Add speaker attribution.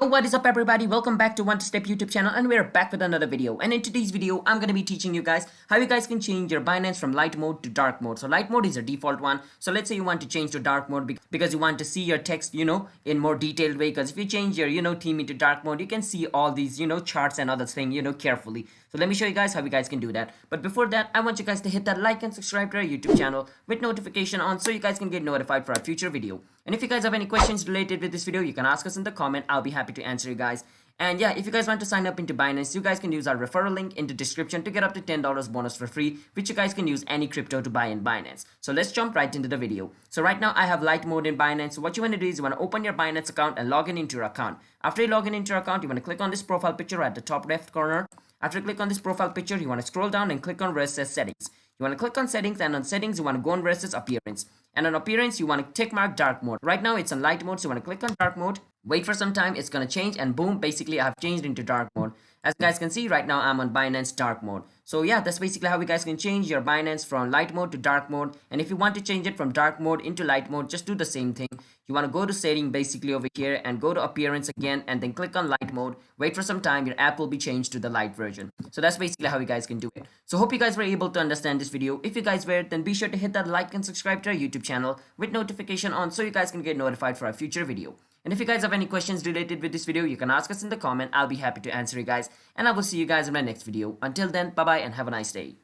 Speaker 1: What is up everybody, welcome back to One Step YouTube channel, and we're back with another video. And in today's video I'm going to be teaching you guys how you guys can change your Binance from light mode to dark mode. So light mode is a default one, so let's say you want to change to dark mode because you want to see your text in more detailed way. Because if you change your theme into dark mode, you can see all these charts and other things carefully. So let me show you guys how you guys can do that. But before that, I want you guys to hit that like and subscribe to our YouTube channel with notification on so you guys can get notified for our future video. And if you guys have any questions related with this video, you can ask us in the comment. I'll be happy to answer you guys. And yeah, if you guys want to sign up into Binance, you guys can use our referral link in the description to get up to $10 bonus for free, which you guys can use any crypto to buy in Binance. So let's jump right into the video. So right now I have light mode in Binance. So what you want to do is you want to open your Binance account and log in into your account. After you log in into your account, you want to click on this profile picture at the top left corner. After you click on this profile picture, you want to scroll down and click on where it says settings. You want to click on settings, and on settings you want to go on where it says appearance. And on appearance you want to tick mark dark mode. Right now it's on light mode, so you want to click on dark mode. Wait for some time, it's going to change, and boom, basically I have changed into dark mode. As you guys can see, right now I'm on Binance dark mode. So yeah, that's basically how you guys can change your Binance from light mode to dark mode. And if you want to change it from dark mode into light mode, just do the same thing. You want to go to setting basically over here and go to appearance again, and then click on light mode. Wait for some time, your app will be changed to the light version. So that's basically how you guys can do it. So hope you guys were able to understand this video. If you guys were, then be sure to hit that like and subscribe to our YouTube channel with notification on so you guys can get notified for our future video. And if you guys have any questions related with this video, you can ask us in the comment. I'll be happy to answer you guys, and I will see you guys in my next video. Until then, bye bye and have a nice day.